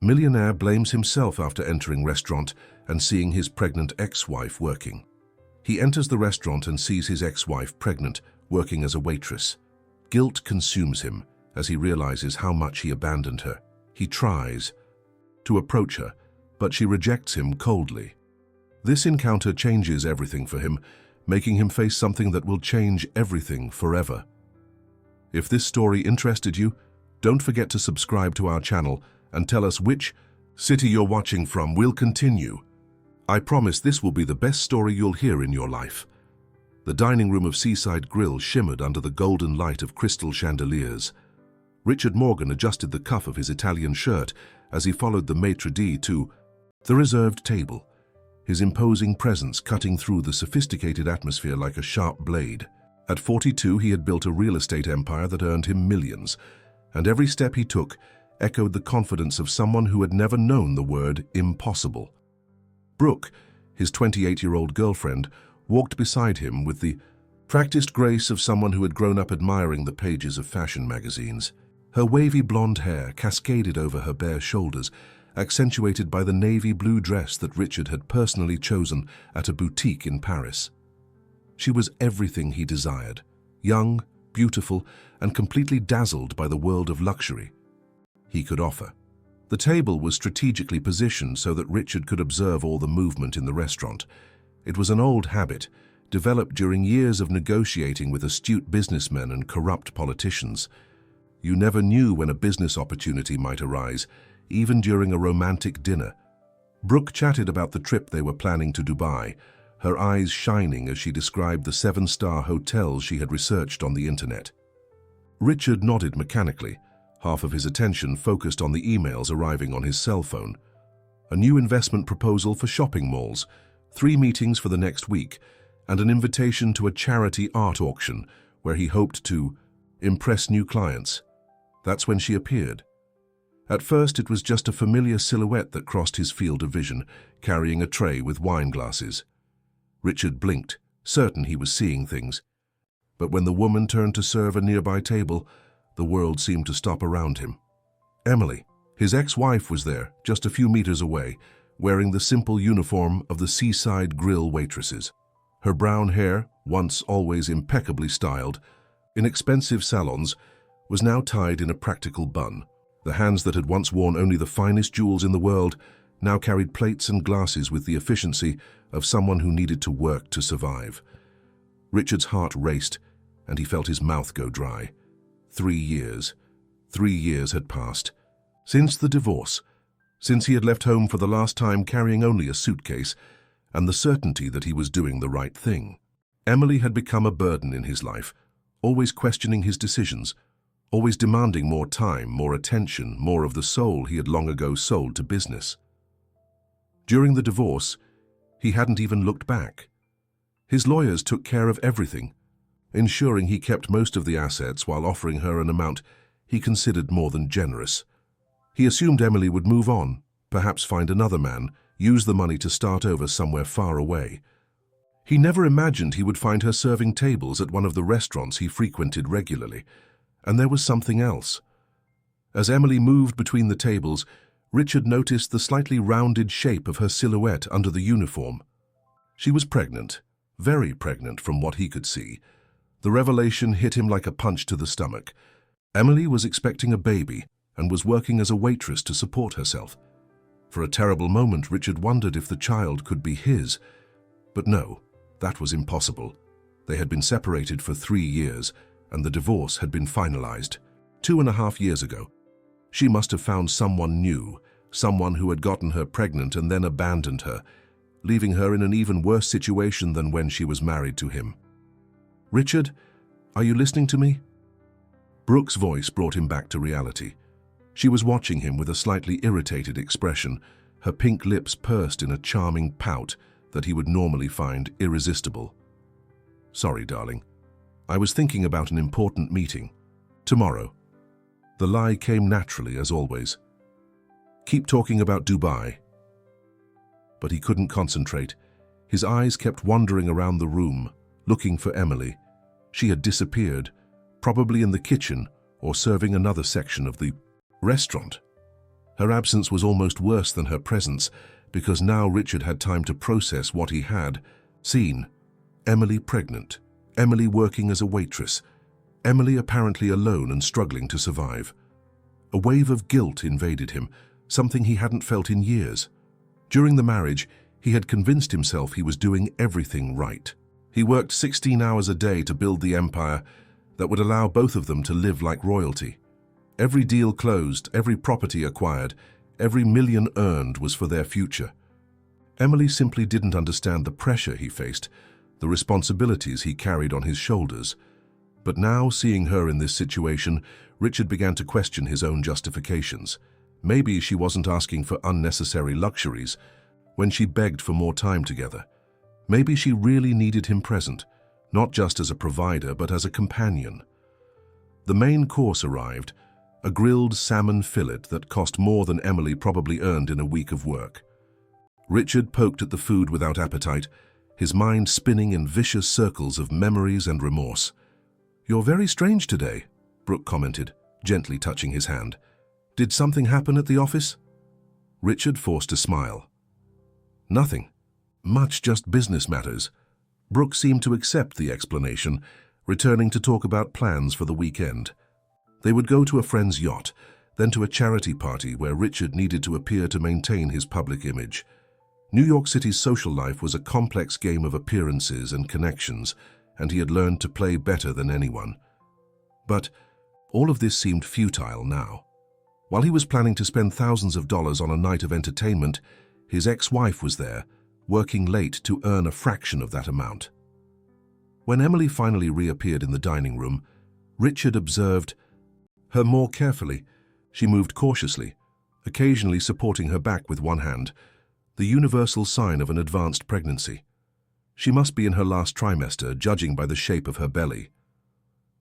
Millionaire blames himself after entering restaurant and seeing his pregnant ex-wife working. He enters the restaurant and sees his ex-wife pregnant, working as a waitress. Guilt consumes him as he realizes how much he abandoned her. He tries to approach her, but she rejects him coldly. This encounter changes everything for him, making him face something that will change everything forever. If this story interested you, don't forget to subscribe to our channel and tell us which city you're watching from. We'll continue. I promise this will be the best story you'll hear in your life. The dining room of Seaside Grill shimmered under the golden light of crystal chandeliers. Richard Morgan adjusted the cuff of his Italian shirt as he followed the maitre d' to the reserved table, his imposing presence cutting through the sophisticated atmosphere like a sharp blade. At 42, he had built a real estate empire that earned him millions, and every step he took echoed the confidence of someone who had never known the word impossible. Brooke, his 28-year-old girlfriend, walked beside him with the practiced grace of someone who had grown up admiring the pages of fashion magazines. Her wavy blonde hair cascaded over her bare shoulders, accentuated by the navy blue dress that Richard had personally chosen at a boutique in Paris. She was everything he desired, young, beautiful, and completely dazzled by the world of luxury he could offer. The table was strategically positioned so that Richard could observe all the movement in the restaurant. It was an old habit, developed during years of negotiating with astute businessmen and corrupt politicians. You never knew when a business opportunity might arise, even during a romantic dinner. Brooke chatted about the trip they were planning to Dubai, her eyes shining as she described the 7-star hotels she had researched on the internet. Richard nodded mechanically, half of his attention focused on the emails arriving on his cell phone. A new investment proposal for shopping malls, 3 meetings for the next week, and an invitation to a charity art auction where he hoped to impress new clients. That's when she appeared. At first, it was just a familiar silhouette that crossed his field of vision, carrying a tray with wine glasses. Richard blinked, certain he was seeing things. But when the woman turned to serve a nearby table, the world seemed to stop around him. Emily, his ex-wife, was there, just a few meters away, wearing the simple uniform of the Seaside Grill waitresses. Her brown hair, once always impeccably styled, in expensive salons, was now tied in a practical bun. The hands that had once worn only the finest jewels in the world now carried plates and glasses with the efficiency of someone who needed to work to survive. Richard's heart raced, and he felt his mouth go dry. 3 years. 3 years had passed. Since the divorce, since he had left home for the last time carrying only a suitcase, and the certainty that he was doing the right thing. Emily had become a burden in his life, always questioning his decisions, always demanding more time, more attention, more of the soul he had long ago sold to business. During the divorce, he hadn't even looked back. His lawyers took care of everything, ensuring he kept most of the assets while offering her an amount he considered more than generous. He assumed Emily would move on, perhaps find another man, use the money to start over somewhere far away. He never imagined he would find her serving tables at one of the restaurants he frequented regularly. And there was something else. As Emily moved between the tables, Richard noticed the slightly rounded shape of her silhouette under the uniform. She was pregnant, very pregnant from what he could see. The revelation hit him like a punch to the stomach. Emily was expecting a baby and was working as a waitress to support herself. For a terrible moment, Richard wondered if the child could be his. But no, that was impossible. They had been separated for 3 years, and the divorce had been finalized 2.5 years ago. She must have found someone new, someone who had gotten her pregnant and then abandoned her, leaving her in an even worse situation than when she was married to him. "Richard, are you listening to me?" Brooke's voice brought him back to reality. She was watching him with a slightly irritated expression, her pink lips pursed in a charming pout that he would normally find irresistible. "Sorry, darling. I was thinking about an important meeting. Tomorrow." The lie came naturally, as always. "Keep talking about Dubai." But he couldn't concentrate. His eyes kept wandering around the room, looking for Emily. She had disappeared, probably in the kitchen or serving another section of the restaurant. Her absence was almost worse than her presence, because now Richard had time to process what he had seen. Emily pregnant, Emily working as a waitress, Emily apparently alone and struggling to survive. A wave of guilt invaded him, something he hadn't felt in years. During the marriage, he had convinced himself he was doing everything right. He worked 16 hours a day to build the empire that would allow both of them to live like royalty. Every deal closed, every property acquired, every million earned was for their future. Emily simply didn't understand the pressure he faced, the responsibilities he carried on his shoulders. But now, seeing her in this situation, Richard began to question his own justifications. Maybe she wasn't asking for unnecessary luxuries when she begged for more time together. Maybe she really needed him present, not just as a provider, but as a companion. The main course arrived, a grilled salmon fillet that cost more than Emily probably earned in a week of work. Richard poked at the food without appetite, his mind spinning in vicious circles of memories and remorse. "You're very strange today," Brooke commented, gently touching his hand. "Did something happen at the office?" Richard forced a smile. "Nothing. Much just business matters." Brooke seemed to accept the explanation, returning to talk about plans for the weekend. They would go to a friend's yacht, then to a charity party where Richard needed to appear to maintain his public image. New York City's social life was a complex game of appearances and connections, and he had learned to play better than anyone. But all of this seemed futile now. While he was planning to spend thousands of dollars on a night of entertainment, his ex-wife was there, working late to earn a fraction of that amount. When Emily finally reappeared in the dining room, Richard observed her more carefully. She moved cautiously, occasionally supporting her back with one hand, the universal sign of an advanced pregnancy. She must be in her last trimester, judging by the shape of her belly.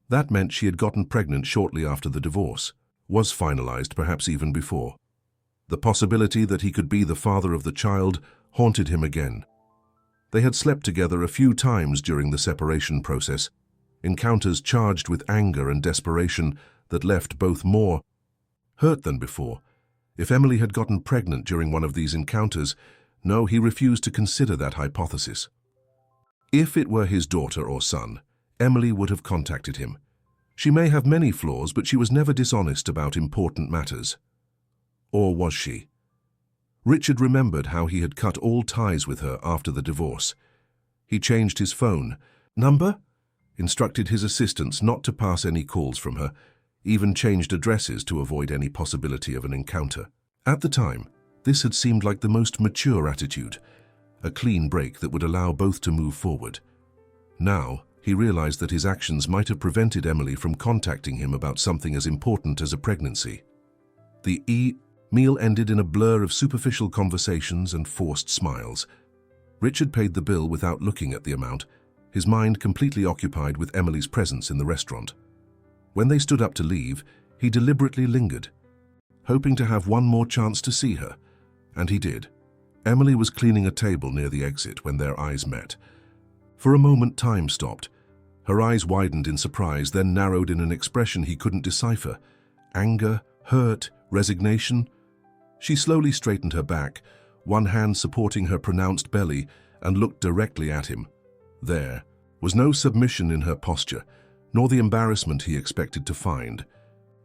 That meant she had gotten pregnant shortly after the divorce, was finalized perhaps even before. The possibility that he could be the father of the child haunted him again. They had slept together a few times during the separation process, encounters charged with anger and desperation that left both more hurt than before. If Emily had gotten pregnant during one of these encounters, no, he refused to consider that hypothesis. If it were his daughter or son, Emily would have contacted him. She may have many flaws, but she was never dishonest about important matters. Or was she? Richard remembered how he had cut all ties with her after the divorce. He changed his phone number, instructed his assistants not to pass any calls from her, even changed addresses to avoid any possibility of an encounter. At the time, this had seemed like the most mature attitude, a clean break that would allow both to move forward. Now, he realized that his actions might have prevented Emily from contacting him about something as important as a pregnancy. The meal ended in a blur of superficial conversations and forced smiles. Richard paid the bill without looking at the amount, his mind completely occupied with Emily's presence in the restaurant. When they stood up to leave, he deliberately lingered, hoping to have one more chance to see her, and he did. Emily was cleaning a table near the exit when their eyes met. For a moment, time stopped. Her eyes widened in surprise, then narrowed in an expression he couldn't decipher. Anger, hurt, resignation. She slowly straightened her back, one hand supporting her pronounced belly, and looked directly at him. There was no submission in her posture, nor the embarrassment he expected to find.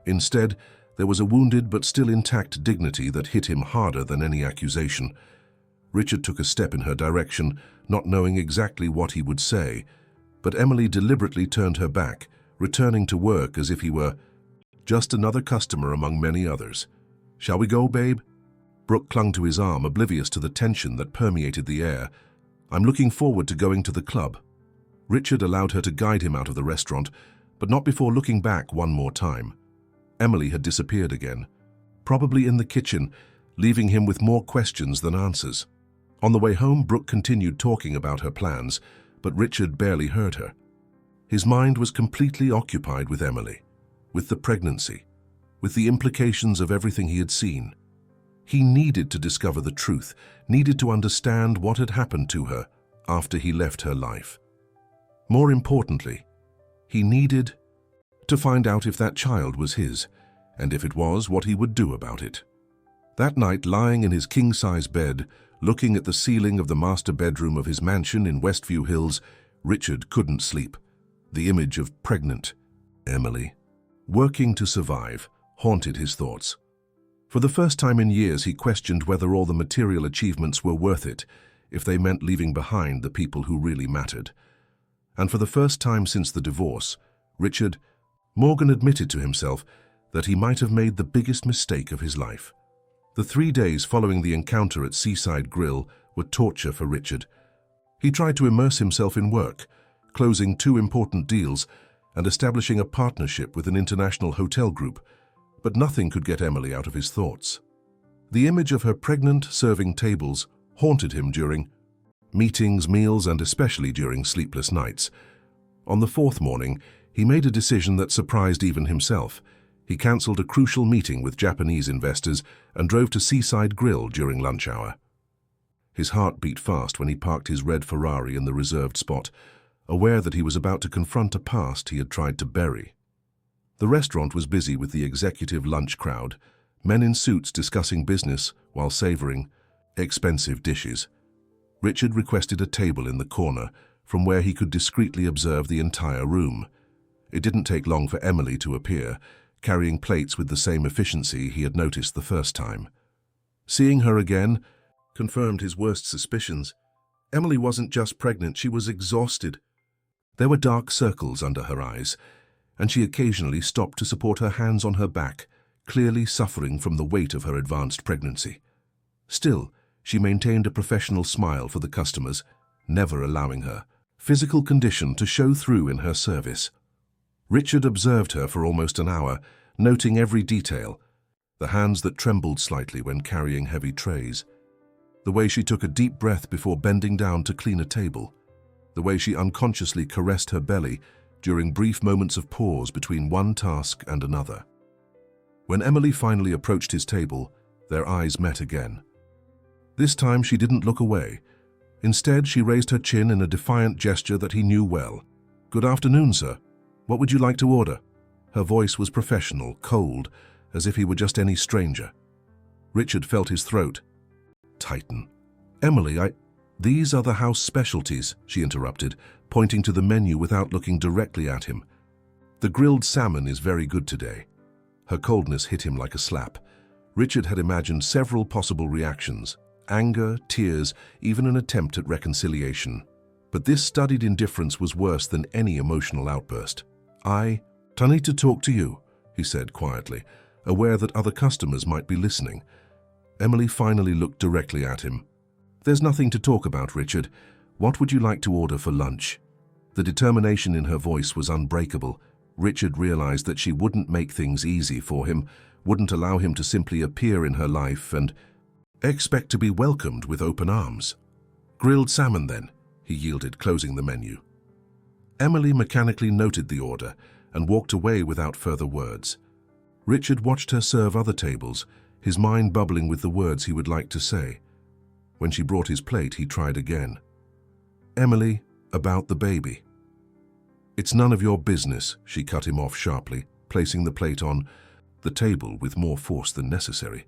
Instead, there was a wounded but still intact dignity that hit him harder than any accusation. Richard took a step in her direction, not knowing exactly what he would say, but Emily deliberately turned her back, returning to work as if he were just another customer among many others. "Shall we go, babe?" Brooke clung to his arm, oblivious to the tension that permeated the air. "I'm looking forward to going to the club." Richard allowed her to guide him out of the restaurant, but not before looking back one more time. Emily had disappeared again, probably in the kitchen, leaving him with more questions than answers. On the way home, Brooke continued talking about her plans, but Richard barely heard her. His mind was completely occupied with Emily, with the pregnancy, with the implications of everything he had seen. He needed to discover the truth, needed to understand what had happened to her after he left her life. More importantly, he needed to find out if that child was his, and if it was, what he would do about it. That night, lying in his king-size bed, looking at the ceiling of the master bedroom of his mansion in Westview Hills, Richard couldn't sleep. The image of pregnant Emily, working to survive, haunted his thoughts. For the first time in years, he questioned whether all the material achievements were worth it, if they meant leaving behind the people who really mattered. And for the first time since the divorce, Morgan admitted to himself that he might have made the biggest mistake of his life. The 3 days following the encounter at Seaside Grill were torture for Richard. He tried to immerse himself in work, closing 2 important deals and establishing a partnership with an international hotel group, but nothing could get Emily out of his thoughts. The image of her pregnant serving tables haunted him during meetings, meals, and especially during sleepless nights. On the 4th morning, he made a decision that surprised even himself. He cancelled a crucial meeting with Japanese investors and drove to Seaside Grill during lunch hour. His heart beat fast when he parked his red Ferrari in the reserved spot, aware that he was about to confront a past he had tried to bury. The restaurant was busy with the executive lunch crowd, men in suits discussing business while savoring expensive dishes. Richard requested a table in the corner from where he could discreetly observe the entire room. It didn't take long for Emily to appear, carrying plates with the same efficiency he had noticed the first time. Seeing her again confirmed his worst suspicions. Emily wasn't just pregnant, she was exhausted. There were dark circles under her eyes, and she occasionally stopped to support her hands on her back, clearly suffering from the weight of her advanced pregnancy. Still, she maintained a professional smile for the customers, never allowing her physical condition to show through in her service. Richard observed her for almost an hour, noting every detail, the hands that trembled slightly when carrying heavy trays, the way she took a deep breath before bending down to clean a table, the way she unconsciously caressed her belly during brief moments of pause between one task and another. When Emily finally approached his table, their eyes met again. This time she didn't look away. Instead, she raised her chin in a defiant gesture that he knew well. "Good afternoon, sir. What would you like to order?" Her voice was professional, cold, as if he were just any stranger. Richard felt his throat tighten. "Emily, These are the house specialties," she interrupted, pointing to the menu without looking directly at him. "The grilled salmon is very good today." Her coldness hit him like a slap. Richard had imagined several possible reactions: anger, tears, even an attempt at reconciliation. But this studied indifference was worse than any emotional outburst. "I need to talk to you," he said quietly, aware that other customers might be listening. Emily finally looked directly at him. "There's nothing to talk about, Richard. What would you like to order for lunch?" The determination in her voice was unbreakable. Richard realized that she wouldn't make things easy for him, wouldn't allow him to simply appear in her life and expect to be welcomed with open arms. "Grilled salmon, then," he yielded, closing the menu. Emily mechanically noted the order and walked away without further words. Richard watched her serve other tables, his mind bubbling with the words he would like to say. When she brought his plate, he tried again. "Emily, about the baby." "It's none of your business," she cut him off sharply, placing the plate on the table with more force than necessary.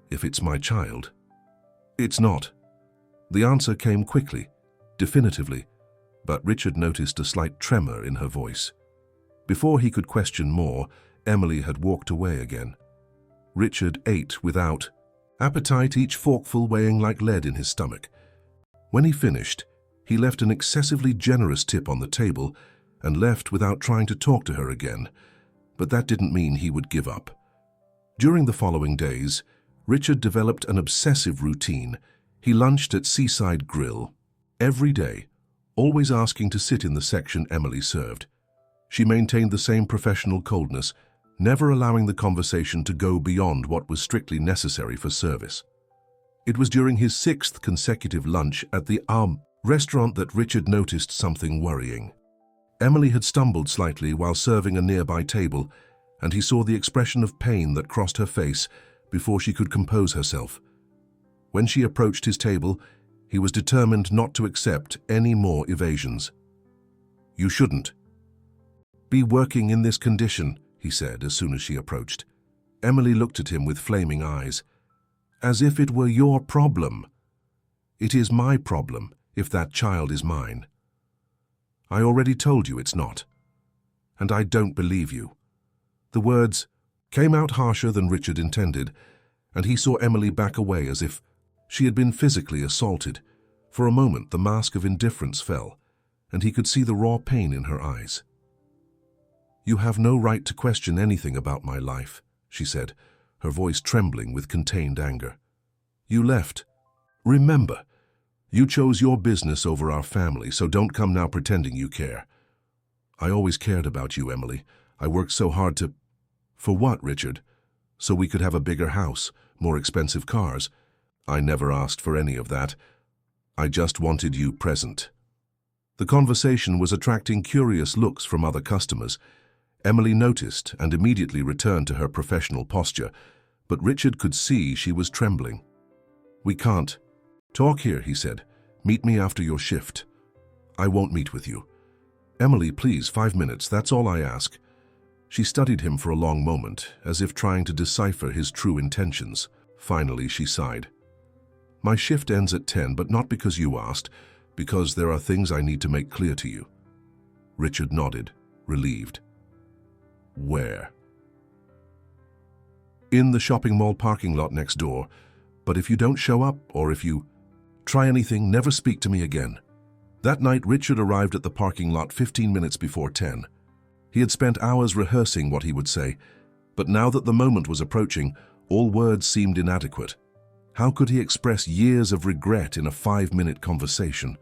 "If it's my child." "It's not." The answer came quickly, definitively, but Richard noticed a slight tremor in her voice. Before he could question more, Emily had walked away again. Richard ate without appetite, each forkful weighing like lead in his stomach. When he finished, he left an excessively generous tip on the table and left without trying to talk to her again. But that didn't mean he would give up. During the following days, Richard developed an obsessive routine. He lunched at Seaside Grill every day, always asking to sit in the section Emily served. She maintained the same professional coldness, never allowing the conversation to go beyond what was strictly necessary for service. It was during his 6th consecutive lunch at the restaurant that Richard noticed something worrying. Emily had stumbled slightly while serving a nearby table, and he saw the expression of pain that crossed her face before she could compose herself. When she approached his table, he was determined not to accept any more evasions. "You shouldn't be working in this condition," he said as soon as she approached. Emily looked at him with flaming eyes. As if it were your problem. It is my problem if that child is mine. I already told you it's not. And I don't believe you. The words came out harsher than Richard intended, and he saw Emily back away as if she had been physically assaulted. For a moment, the mask of indifference fell, and he could see the raw pain in her eyes. You have no right to question anything about my life, she said, her voice trembling with contained anger. You left. Remember, you chose your business over our family, so don't come now pretending you care. I always cared about you, Emily. I worked so hard to... For what, Richard? So we could have a bigger house, more expensive cars. I never asked for any of that. I just wanted you present. The conversation was attracting curious looks from other customers. Emily noticed and immediately returned to her professional posture, but Richard could see she was trembling. We can't. Talk here, he said. Meet me after your shift. I won't meet with you. Emily, please, 5 minutes, that's all I ask. She studied him for a long moment, as if trying to decipher his true intentions. Finally, she sighed. My shift ends at 10, but not because you asked, because there are things I need to make clear to you. Richard nodded, relieved. Where? In the shopping mall parking lot next door, but if you don't show up, or if you try anything, never speak to me again. That night, Richard arrived at the parking lot 15 minutes before 10. He had spent hours rehearsing what he would say, but now that the moment was approaching, all words seemed inadequate. How could he express years of regret in a 5-minute conversation?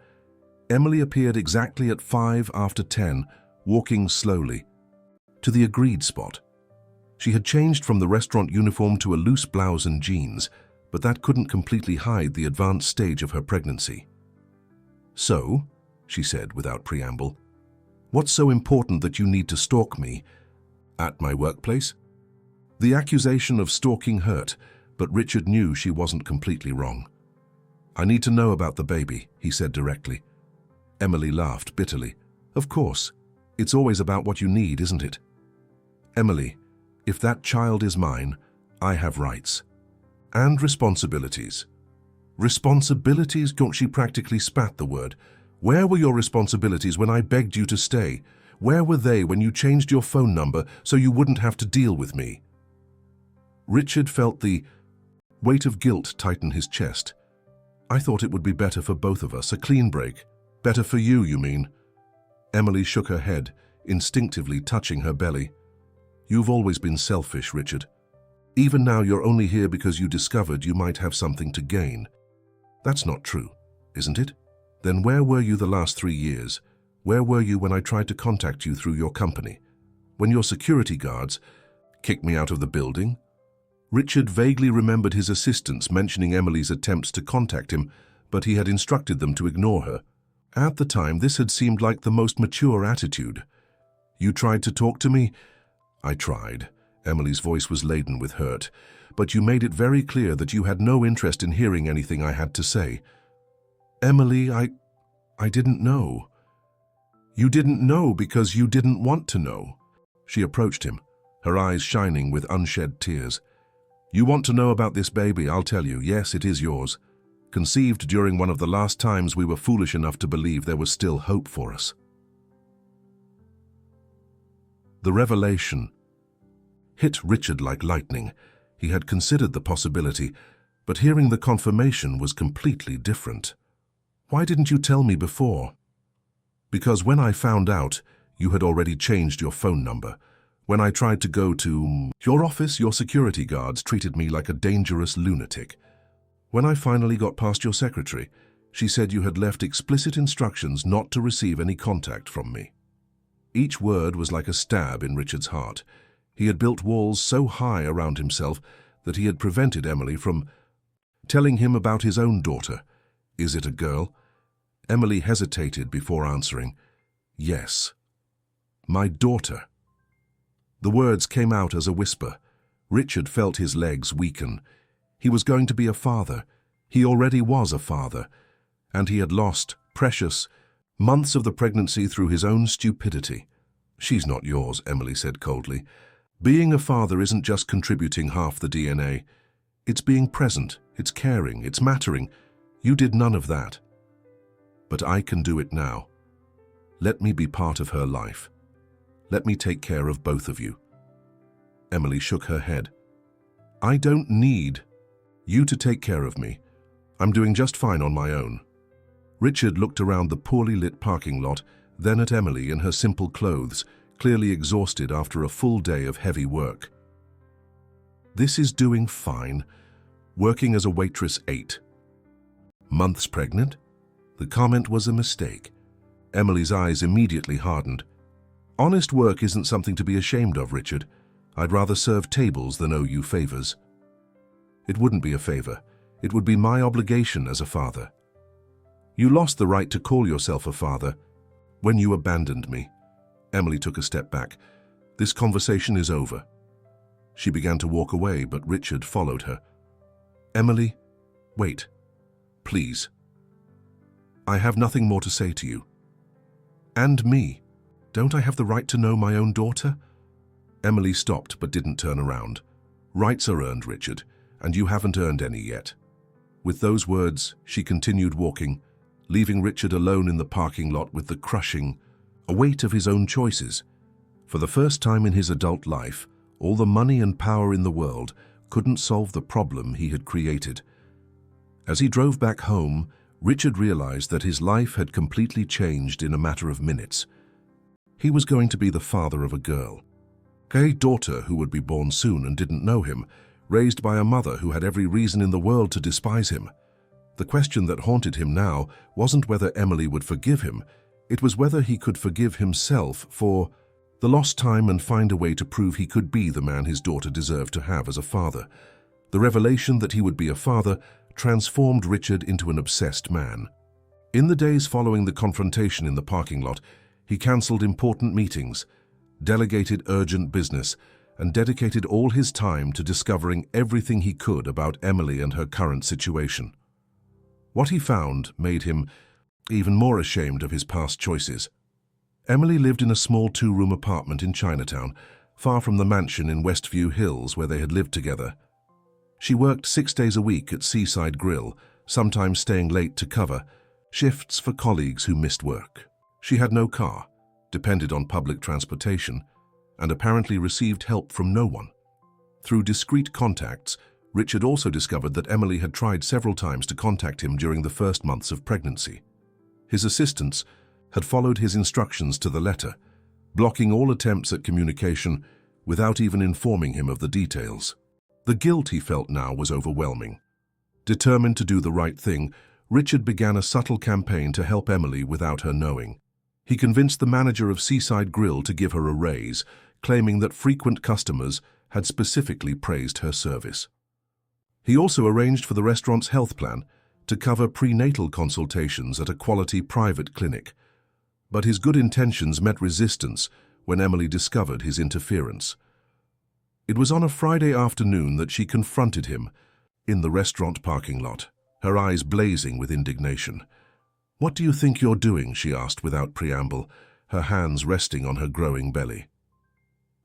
Emily appeared exactly at 5 after 10, walking slowly to the agreed spot. She had changed from the restaurant uniform to a loose blouse and jeans, but that couldn't completely hide the advanced stage of her pregnancy. So, she said without preamble, what's so important that you need to stalk me? At my workplace? The accusation of stalking hurt, but Richard knew she wasn't completely wrong. I need to know about the baby, he said directly. Emily laughed bitterly. Of course. It's always about what you need, isn't it? Emily, if that child is mine, I have rights. And responsibilities. Responsibilities? She practically spat the word. Where were your responsibilities when I begged you to stay? Where were they when you changed your phone number so you wouldn't have to deal with me? Richard felt the weight of guilt tighten his chest. I thought it would be better for both of us, a clean break. Better for you, you mean? Emily shook her head, instinctively touching her belly. You've always been selfish, Richard. Even now you're only here because you discovered you might have something to gain. That's not true, isn't it? Then where were you the last 3 years? Where were you when I tried to contact you through your company? When your security guards kicked me out of the building? Richard vaguely remembered his assistants mentioning Emily's attempts to contact him, but he had instructed them to ignore her. At the time, this had seemed like the most mature attitude. You tried to talk to me? I tried. Emily's voice was laden with hurt. But you made it very clear that you had no interest in hearing anything I had to say. Emily, I didn't know. You didn't know because you didn't want to know. She approached him, her eyes shining with unshed tears. You want to know about this baby, I'll tell you. Yes, it is yours. Conceived during one of the last times we were foolish enough to believe there was still hope for us. The revelation hit Richard like lightning. He had considered the possibility, but hearing the confirmation was completely different. Why didn't you tell me before? Because when I found out, you had already changed your phone number. When I tried to go to your office, your security guards treated me like a dangerous lunatic. When I finally got past your secretary, she said you had left explicit instructions not to receive any contact from me. Each word was like a stab in Richard's heart. He had built walls so high around himself that he had prevented Emily from telling him about his own daughter. Is it a girl? Emily hesitated before answering. Yes. My daughter. The words came out as a whisper. Richard felt his legs weaken. He was going to be a father. He already was a father. And he had lost precious months of the pregnancy through his own stupidity. She's not yours, Emily said coldly. Being a father isn't just contributing half the DNA. It's being present. it's caring, it's mattering. You did none of that. But I can do it now. Let me be part of her life. Let me take care of both of you." Emily shook her head. "I don't need you to take care of me. I'm doing just fine on my own." Richard looked around the poorly lit parking lot, then at Emily in her simple clothes, clearly exhausted after a full day of heavy work. "This is doing fine. Working as a waitress 8 months pregnant?" The comment was a mistake. Emily's eyes immediately hardened. "Honest work isn't something to be ashamed of, Richard. I'd rather serve tables than owe you favors." "It wouldn't be a favor. It would be my obligation as a father." "You lost the right to call yourself a father when you abandoned me." Emily took a step back. "This conversation is over." She began to walk away, but Richard followed her. "Emily, wait. Please. I have nothing more to say to you." "And me. Don't I have the right to know my own daughter?" Emily stopped but didn't turn around. "Rights are earned, Richard, and you haven't earned any yet." With those words, she continued walking, leaving Richard alone in the parking lot with the crushing weight of his own choices. For the first time in his adult life, all the money and power in the world couldn't solve the problem he had created. As he drove back home, Richard realized that his life had completely changed in a matter of minutes. He was going to be the father of a girl, a daughter who would be born soon and didn't know him, raised by a mother who had every reason in the world to despise him. The question that haunted him now wasn't whether Emily would forgive him, it was whether he could forgive himself for the lost time and find a way to prove he could be the man his daughter deserved to have as a father. The revelation that he would be a father transformed Richard into an obsessed man. In the days following the confrontation in the parking lot, he cancelled important meetings, delegated urgent business, and dedicated all his time to discovering everything he could about Emily and her current situation. What he found made him even more ashamed of his past choices. Emily lived in a small 2-room apartment in Chinatown, far from the mansion in Westview Hills where they had lived together. She worked 6 days a week at Seaside Grill, sometimes staying late to cover shifts for colleagues who missed work. She had no car, depended on public transportation, and apparently received help from no one. Through discreet contacts, Richard also discovered that Emily had tried several times to contact him during the first months of pregnancy. His assistants had followed his instructions to the letter, blocking all attempts at communication without even informing him of the details. The guilt he felt now was overwhelming. Determined to do the right thing, Richard began a subtle campaign to help Emily without her knowing. He convinced the manager of Seaside Grill to give her a raise, claiming that frequent customers had specifically praised her service. He also arranged for the restaurant's health plan to cover prenatal consultations at a quality private clinic. But his good intentions met resistance when Emily discovered his interference. It was on a Friday afternoon that she confronted him in the restaurant parking lot, her eyes blazing with indignation. "What do you think you're doing?" she asked without preamble, her hands resting on her growing belly.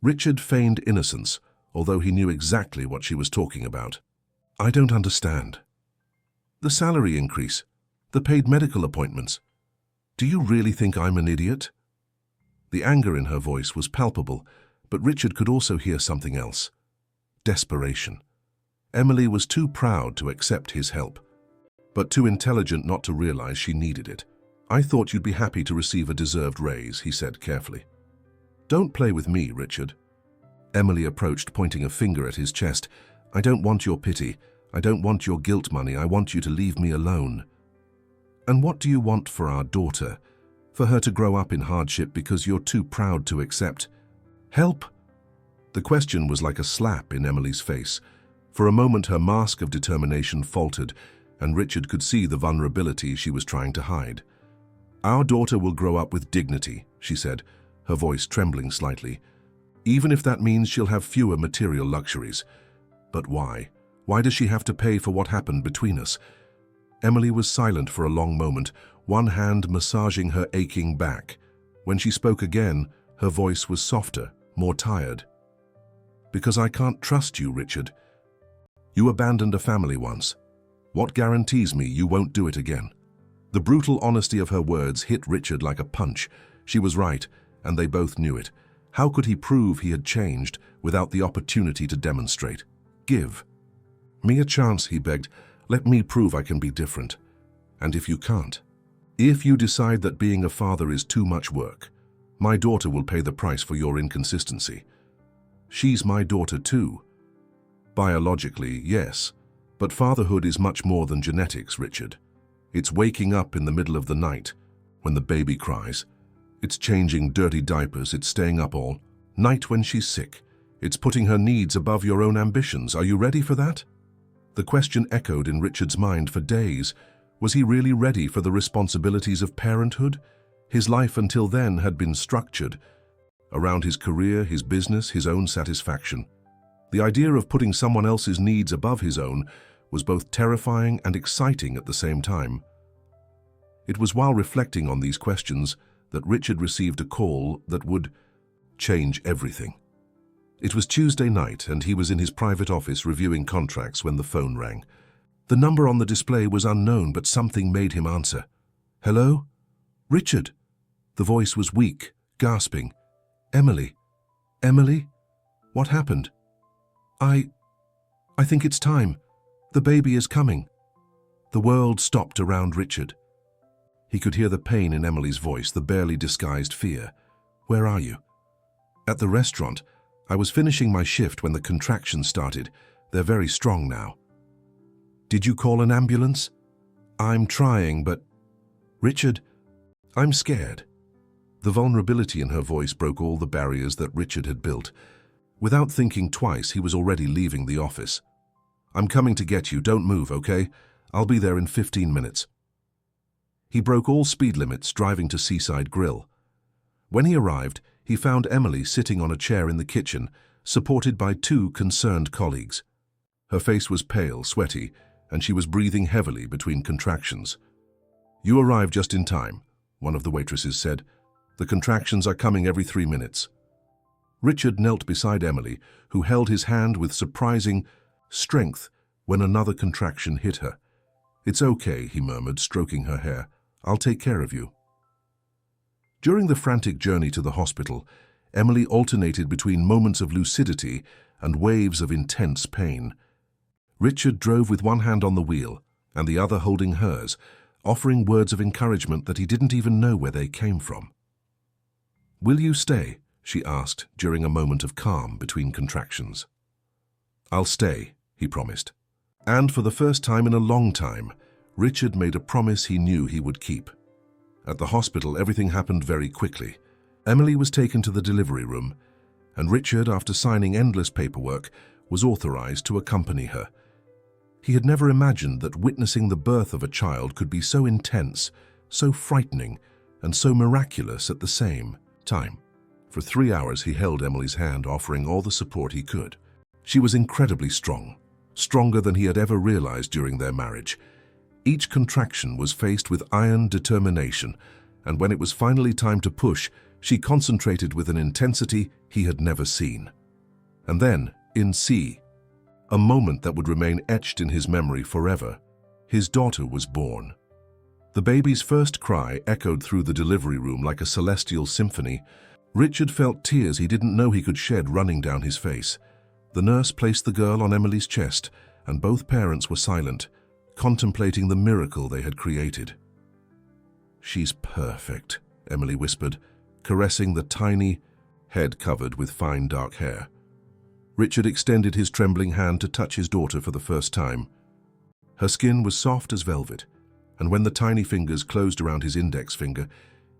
Richard feigned innocence, although he knew exactly what she was talking about. "I don't understand." "The salary increase, the paid medical appointments. Do you really think I'm an idiot?" The anger in her voice was palpable, but Richard could also hear something else. Desperation. Emily was too proud to accept his help, but too intelligent not to realize she needed it. "I thought you'd be happy to receive a deserved raise," he said carefully. "Don't play with me, Richard." Emily approached, pointing a finger at his chest. "I don't want your pity. I don't want your guilt money. I want you to leave me alone." "And what do you want for our daughter? For her to grow up in hardship because you're too proud to accept help?" The question was like a slap in Emily's face. For a moment her mask of determination faltered, and Richard could see the vulnerability she was trying to hide. "Our daughter will grow up with dignity," she said, her voice trembling slightly, "even if that means she'll have fewer material luxuries. But why? Why does she have to pay for what happened between us?" Emily was silent for a long moment, one hand massaging her aching back. When she spoke again, her voice was softer, more tired. "Because I can't trust you, Richard. You abandoned a family once. What guarantees me you won't do it again? The brutal honesty of her words hit Richard like a punch. She was right, and they both knew it. How could he prove he had changed without the opportunity to demonstrate? Give me a chance, he begged. Let me prove I can be different. And if you can't, if you decide that being a father is too much work, my daughter will pay the price for your inconsistency. She's my daughter too. Biologically, yes, but fatherhood is much more than genetics, Richard. It's waking up in the middle of the night when the baby cries. It's changing dirty diapers. It's staying up all night when she's sick. It's putting her needs above your own ambitions. Are you ready for that? The question echoed in Richard's mind for days. Was he really ready for the responsibilities of parenthood? His life until then had been structured around his career, his business, his own satisfaction. The idea of putting someone else's needs above his own was both terrifying and exciting at the same time. It was while reflecting on these questions that Richard received a call that would change everything. It was Tuesday night, and he was in his private office reviewing contracts when the phone rang. The number on the display was unknown, but something made him answer. "Hello? Richard?" The voice was weak, gasping. "Emily? Emily? What happened?" I think it's time. The baby is coming." The world stopped around Richard. He could hear the pain in Emily's voice, the barely disguised fear. "Where are you?" "At the restaurant. I was finishing my shift when the contractions started. They're very strong now." "Did you call an ambulance?" "I'm trying, but—" "Richard, I'm scared." The vulnerability in her voice broke all the barriers that Richard had built. Without thinking twice, he was already leaving the office. "I'm coming to get you. Don't move, okay? I'll be there in 15 minutes. He broke all speed limits, driving to Seaside Grill. When he arrived, he found Emily sitting on a chair in the kitchen, supported by 2 concerned colleagues. Her face was pale, sweaty, and she was breathing heavily between contractions. "You arrived just in time," one of the waitresses said. "The contractions are coming every 3 minutes." Richard knelt beside Emily, who held his hand with surprising strength when another contraction hit her. "It's okay," he murmured, stroking her hair. "I'll take care of you." During the frantic journey to the hospital, Emily alternated between moments of lucidity and waves of intense pain. Richard drove with one hand on the wheel and the other holding hers, offering words of encouragement that he didn't even know where they came from. "Will you stay?" she asked during a moment of calm between contractions. "I'll stay," he promised. And for the first time in a long time, Richard made a promise he knew he would keep. At the hospital, everything happened very quickly. Emily was taken to the delivery room, and Richard, after signing endless paperwork, was authorized to accompany her. He had never imagined that witnessing the birth of a child could be so intense, so frightening, and so miraculous at the same time. For 3 hours he held Emily's hand, offering all the support he could. She was incredibly strong, stronger than he had ever realized during their marriage. Each contraction was faced with iron determination, and when it was finally time to push, she concentrated with an intensity he had never seen. And then, in C, a moment that would remain etched in his memory forever, his daughter was born. The baby's first cry echoed through the delivery room like a celestial symphony. Richard felt tears he didn't know he could shed running down his face. The nurse placed the girl on Emily's chest, and both parents were silent, contemplating the miracle they had created. "She's perfect," Emily whispered, caressing the tiny head covered with fine dark hair. Richard extended his trembling hand to touch his daughter for the first time. Her skin was soft as velvet, and when the tiny fingers closed around his index finger,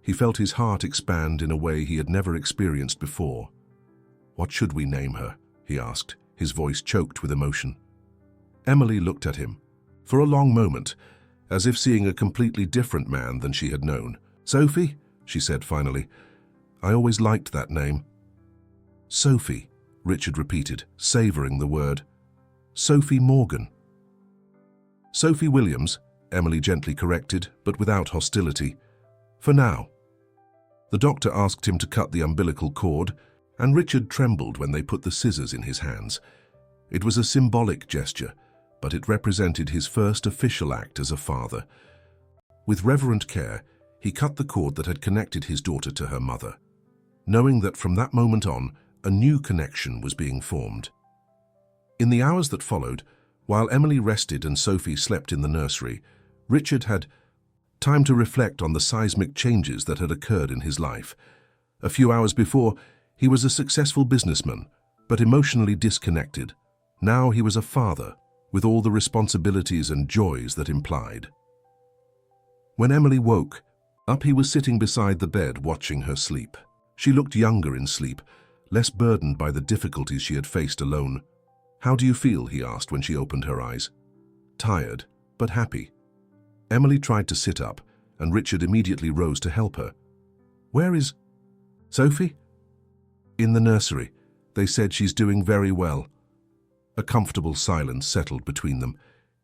he felt his heart expand in a way he had never experienced before. "What should we name her?" he asked, his voice choked with emotion. Emily looked at him, for a long moment, as if seeing a completely different man than she had known. "Sophie," she said finally. "I always liked that name." "Sophie," Richard repeated, savoring the word. "Sophie Morgan." "Sophie Williams," Emily gently corrected, but without hostility. "For now." The doctor asked him to cut the umbilical cord, and Richard trembled when they put the scissors in his hands. It was a symbolic gesture, but it represented his first official act as a father. With reverent care, he cut the cord that had connected his daughter to her mother, knowing that from that moment on, a new connection was being formed. In the hours that followed, while Emily rested and Sophie slept in the nursery, Richard had time to reflect on the seismic changes that had occurred in his life. A few hours before, he was a successful businessman, but emotionally disconnected. Now he was a father, with all the responsibilities and joys that implied. When Emily woke up, he was sitting beside the bed watching her sleep. She looked younger in sleep, less burdened by the difficulties she had faced alone. "How do you feel?" he asked when she opened her eyes. "Tired, but happy." Emily tried to sit up, and Richard immediately rose to help her. "Where is Sophie?" "In the nursery. They said she's doing very well." A comfortable silence settled between them.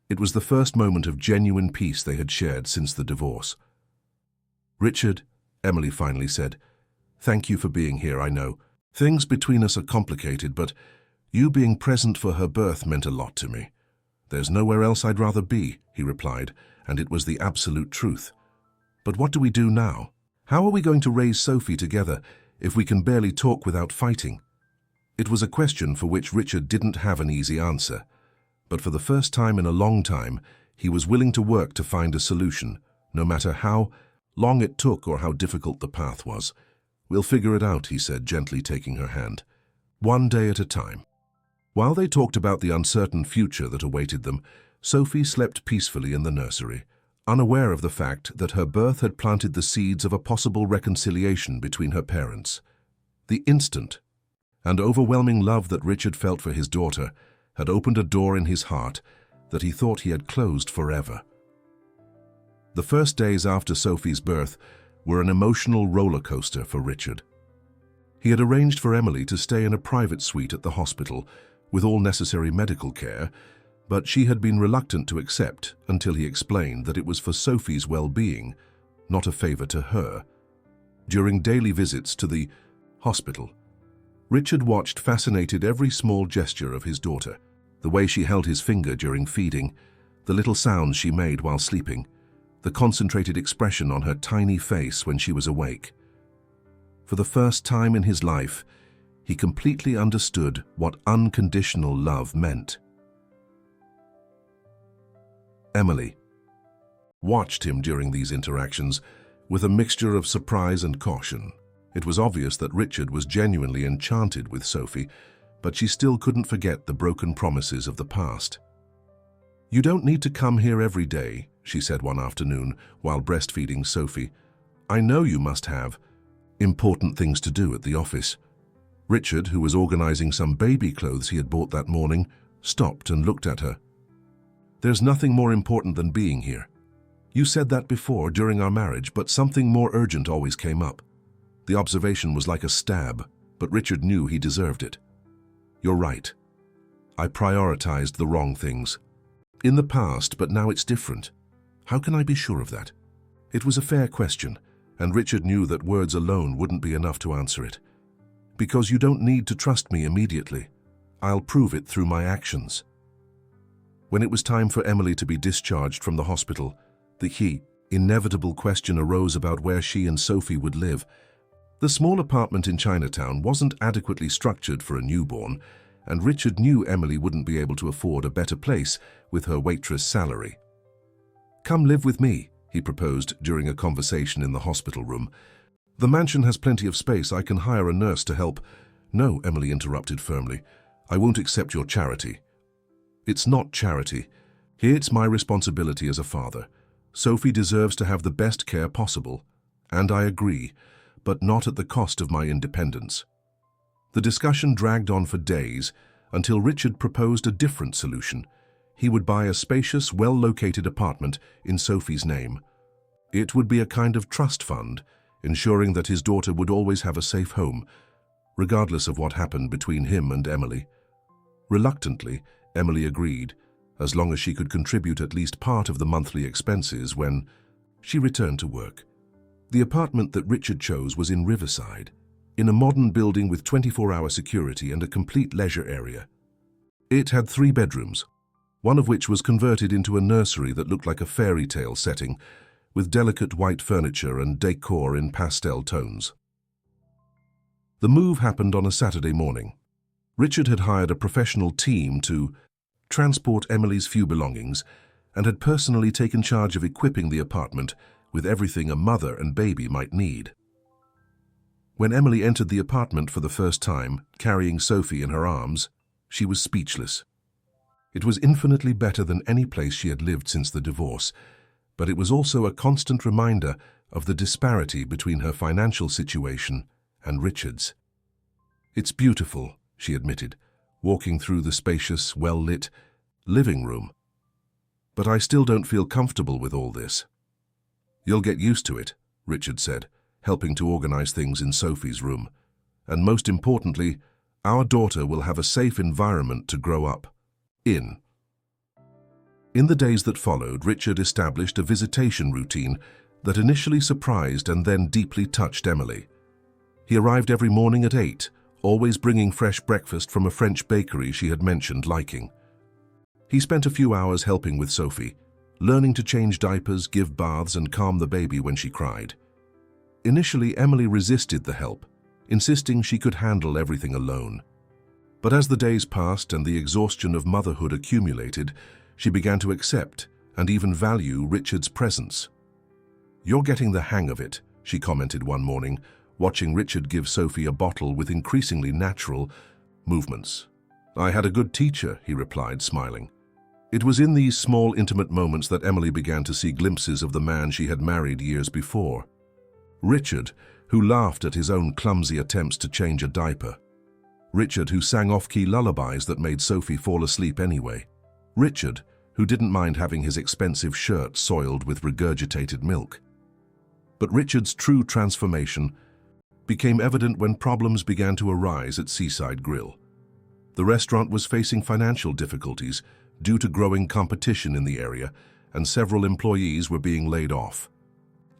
It was the first moment of genuine peace they had shared since the divorce. "Richard," Emily finally said, "thank you for being here. I know things between us are complicated, but you being present for her birth meant a lot to me." "There's nowhere else I'd rather be," he replied, and it was the absolute truth. "But what do we do now? How are we going to raise Sophie together if we can barely talk without fighting?" It was a question for which Richard didn't have an easy answer, but for the first time in a long time, he was willing to work to find a solution, no matter how long it took or how difficult the path was. "We'll figure it out," he said, gently taking her hand. "One day at a time." While they talked about the uncertain future that awaited them, Sophie slept peacefully in the nursery, unaware of the fact that her birth had planted the seeds of a possible reconciliation between her parents. The instant and overwhelming love that Richard felt for his daughter had opened a door in his heart that he thought he had closed forever. The first days after Sophie's birth were an emotional roller coaster for Richard. He had arranged for Emily to stay in a private suite at the hospital with all necessary medical care, but she had been reluctant to accept until he explained that it was for Sophie's well-being, not a favor to her. During daily visits to the hospital, Richard watched fascinated every small gesture of his daughter, the way she held his finger during feeding, the little sounds she made while sleeping, the concentrated expression on her tiny face when she was awake. For the first time in his life, he completely understood what unconditional love meant. Emily watched him during these interactions with a mixture of surprise and caution. It was obvious that Richard was genuinely enchanted with Sophie, but she still couldn't forget the broken promises of the past. "You don't need to come here every day," she said one afternoon while breastfeeding Sophie. "I know you must have important things to do at the office." Richard, who was organizing some baby clothes he had bought that morning, stopped and looked at her. "There's nothing more important than being here. You said that before during our marriage, but something more urgent always came up." The observation was like a stab, but Richard knew he deserved it. "You're right. I prioritized the wrong things in the past, but now it's different. How can I be sure of that?" It was a fair question, and Richard knew that words alone wouldn't be enough to answer it. "Because you don't need to trust me immediately. I'll prove it through my actions." When it was time for Emily to be discharged from the hospital, the inevitable question arose about where she and Sophie would live. The small apartment in Chinatown wasn't adequately structured for a newborn, and Richard knew Emily wouldn't be able to afford a better place with her waitress salary. "Come live with me," he proposed during a conversation in the hospital room. "The mansion has plenty of space. I can hire a nurse to help." "No," Emily interrupted firmly. "I won't accept your charity." "It's not charity. Here it's my responsibility as a father. Sophie deserves to have the best care possible. And I agree, but not at the cost of my independence." The discussion dragged on for days until Richard proposed a different solution. He would buy a spacious, well-located apartment in Sophie's name. It would be a kind of trust fund, ensuring that his daughter would always have a safe home, regardless of what happened between him and Emily. Reluctantly, Emily agreed, as long as she could contribute at least part of the monthly expenses when she returned to work. The apartment that Richard chose was in Riverside, in a modern building with 24-hour security and a complete leisure area. It had 3 bedrooms, one of which was converted into a nursery that looked like a fairy tale setting, with delicate white furniture and decor in pastel tones. The move happened on a Saturday morning. Richard had hired a professional team to transport Emily's few belongings and had personally taken charge of equipping the apartment with everything a mother and baby might need. When Emily entered the apartment for the first time, carrying Sophie in her arms, she was speechless. It was infinitely better than any place she had lived since the divorce, but it was also a constant reminder of the disparity between her financial situation and Richard's. "It's beautiful," she admitted, walking through the spacious, well-lit living room. "But I still don't feel comfortable with all this." "You'll get used to it," Richard said, helping to organize things in Sophie's room. "And most importantly, our daughter will have a safe environment to grow up in." In the days that followed, Richard established a visitation routine that initially surprised and then deeply touched Emily. He arrived every morning at 8, always bringing fresh breakfast from a French bakery she had mentioned liking. He spent a few hours helping with Sophie, learning to change diapers, give baths, and calm the baby when she cried. Initially, Emily resisted the help, insisting she could handle everything alone. But as the days passed and the exhaustion of motherhood accumulated, she began to accept and even value Richard's presence. "You're getting the hang of it," she commented one morning, watching Richard give Sophie a bottle with increasingly natural movements. "I had a good teacher," he replied, smiling. It was in these small, intimate moments that Emily began to see glimpses of the man she had married years before. Richard, who laughed at his own clumsy attempts to change a diaper. Richard, who sang off-key lullabies that made Sophie fall asleep anyway. Richard, who didn't mind having his expensive shirt soiled with regurgitated milk. But Richard's true transformation became evident when problems began to arise at Seaside Grill. The restaurant was facing financial difficulties due to growing competition in the area, and several employees were being laid off.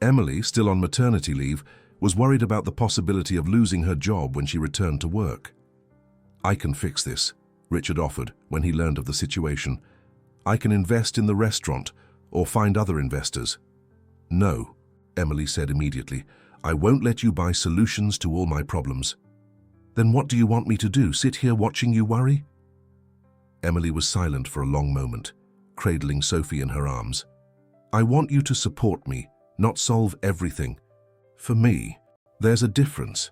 Emily, still on maternity leave, was worried about the possibility of losing her job when she returned to work. "I can fix this," Richard offered when he learned of the situation. "I can invest in the restaurant or find other investors." "No," Emily said immediately. "I won't let you buy solutions to all my problems." "Then what do you want me to do, sit here watching you worry?" Emily was silent for a long moment, cradling Sophie in her arms. "I want you to support me, not solve everything. For me, there's a difference."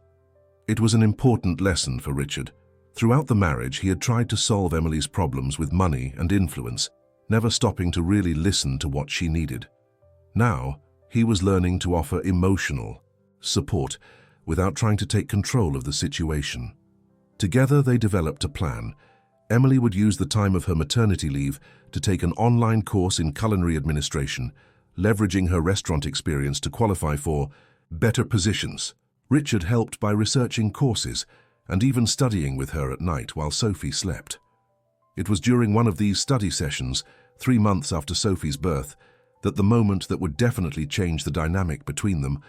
It was an important lesson for Richard. Throughout the marriage, he had tried to solve Emily's problems with money and influence, never stopping to really listen to what she needed. Now, he was learning to offer emotional support without trying to take control of the situation. Together, they developed a plan. Emily would use the time of her maternity leave to take an online course in culinary administration, leveraging her restaurant experience to qualify for better positions. Richard helped by researching courses and even studying with her at night while Sophie slept. It was during one of these study sessions, 3 months after Sophie's birth, that the moment that would definitely change the dynamic between them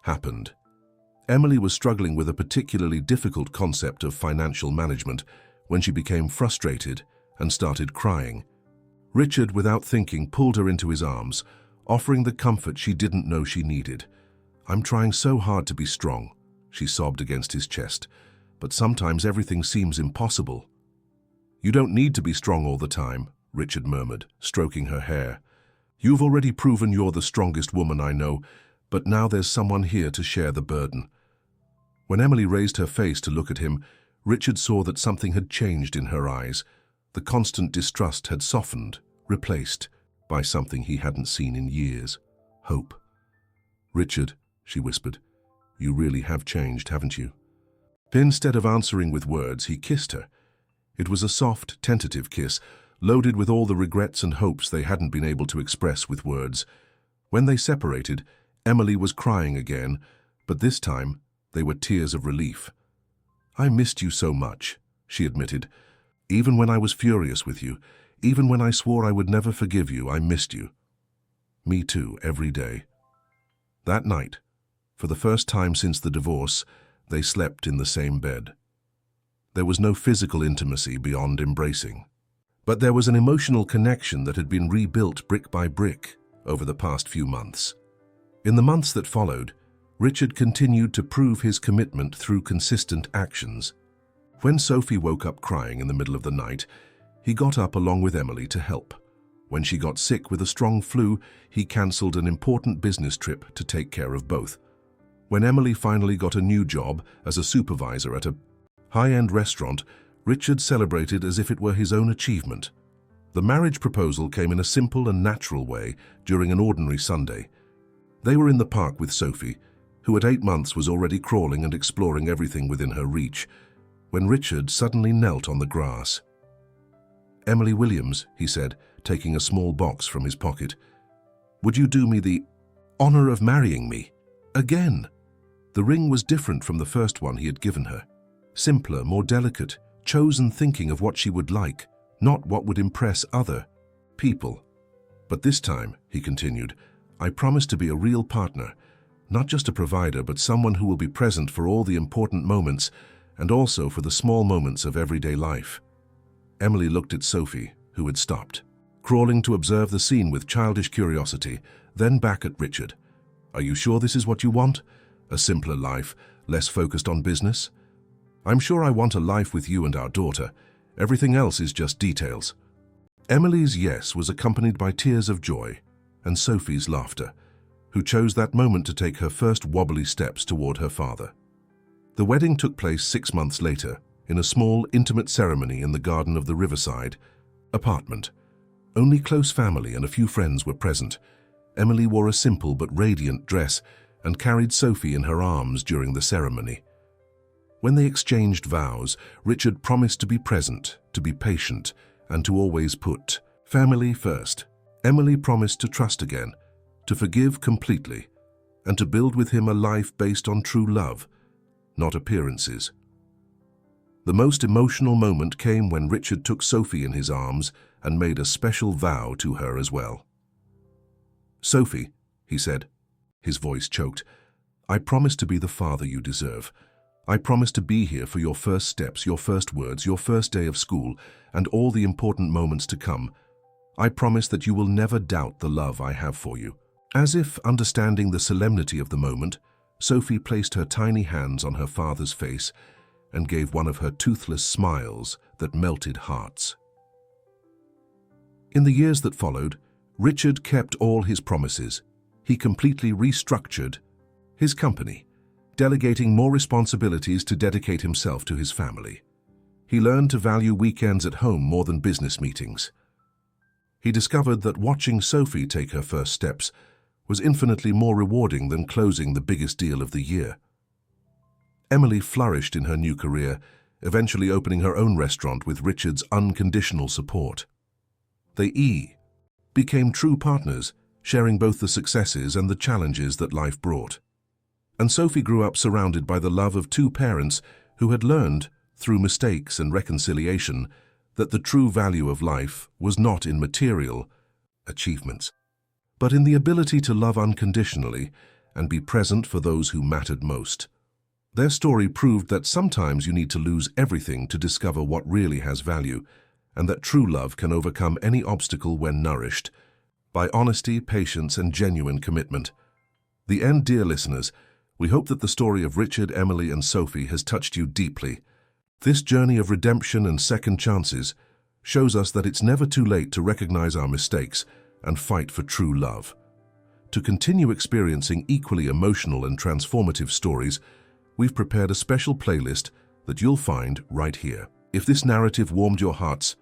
happened. Emily was struggling with a particularly difficult concept of financial management when she became frustrated and started crying. Richard, without thinking, pulled her into his arms, offering the comfort she didn't know she needed. "I'm trying so hard to be strong," she sobbed against his chest, "but sometimes everything seems impossible." "You don't need to be strong all the time," Richard murmured, stroking her hair. "You've already proven you're the strongest woman I know, but now there's someone here to share the burden." When Emily raised her face to look at him, Richard saw that something had changed in her eyes. The constant distrust had softened, replaced by something he hadn't seen in years: hope. "Richard," she whispered, "you really have changed, haven't you?" Instead of answering with words, he kissed her. It was a soft, tentative kiss, loaded with all the regrets and hopes they hadn't been able to express with words. When they separated, Emily was crying again, but this time they were tears of relief. "I missed you so much," she admitted. "Even when I was furious with you, even when I swore I would never forgive you, I missed you." "Me too, every day." That night, for the first time since the divorce, they slept in the same bed. There was no physical intimacy beyond embracing, But there was an emotional connection that had been rebuilt brick by brick over the past few months. In the months that followed, Richard continued to prove his commitment through consistent actions. When Sophie woke up crying in the middle of the night, he got up along with Emily to help. When she got sick with a strong flu, he cancelled an important business trip to take care of both. When Emily finally got a new job as a supervisor at a high-end restaurant, Richard celebrated as if it were his own achievement. The marriage proposal came in a simple and natural way during an ordinary Sunday. They were in the park with Sophie, who at 8 months was already crawling and exploring everything within her reach, when Richard suddenly knelt on the grass. "Emily Williams," he said, taking a small box from his pocket, "would you do me the honor of marrying me again?" The ring was different from the first one he had given her. Simpler, more delicate, chosen thinking of what she would like, not what would impress other people. "But this time," he continued, "I promise to be a real partner, not just a provider, but someone who will be present for all the important moments and also for the small moments of everyday life." Emily looked at Sophie, who had stopped, crawling to observe the scene with childish curiosity, then back at Richard. "Are you sure this is what you want? A simpler life, less focused on business?" "I'm sure I want a life with you and our daughter. Everything else is just details." Emily's yes was accompanied by tears of joy and Sophie's laughter, who chose that moment to take her first wobbly steps toward her father. The wedding took place 6 months later, in a small, intimate ceremony in the garden of the Riverside apartment. Only close family and a few friends were present. Emily wore a simple but radiant dress and carried Sophie in her arms during the ceremony. When they exchanged vows, Richard promised to be present, to be patient, and to always put family first. Emily promised to trust again, to forgive completely, and to build with him a life based on true love, not appearances. The most emotional moment came when Richard took Sophie in his arms and made a special vow to her as well. "Sophie," he said, his voice choked, "I promise to be the father you deserve. I promise to be here for your first steps, your first words, your first day of school, and all the important moments to come. I promise that you will never doubt the love I have for you." As if understanding the solemnity of the moment, Sophie placed her tiny hands on her father's face and gave one of her toothless smiles that melted hearts. In the years that followed, Richard kept all his promises. He completely restructured his company, delegating more responsibilities to dedicate himself to his family. He learned to value weekends at home more than business meetings. He discovered that watching Sophie take her first steps was infinitely more rewarding than closing the biggest deal of the year. Emily flourished in her new career, eventually opening her own restaurant with Richard's unconditional support. They became true partners, sharing both the successes and the challenges that life brought. And Sophie grew up surrounded by the love of two parents who had learned, through mistakes and reconciliation, that the true value of life was not in material achievements, but in the ability to love unconditionally and be present for those who mattered most. Their story proved that sometimes you need to lose everything to discover what really has value, and that true love can overcome any obstacle when nourished by honesty, patience, and genuine commitment. The end, dear listeners. We hope that the story of Richard, Emily, and Sophie has touched you deeply. This journey of redemption and second chances shows us that it's never too late to recognize our mistakes and fight for true love. To continue experiencing equally emotional and transformative stories, we've prepared a special playlist that you'll find right here. If this narrative warmed your hearts,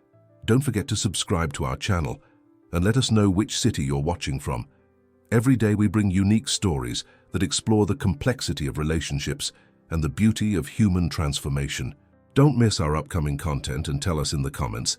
don't forget to subscribe to our channel and let us know which city you're watching from. Every day we bring unique stories that explore the complexity of relationships and the beauty of human transformation. Don't miss our upcoming content and tell us in the comments.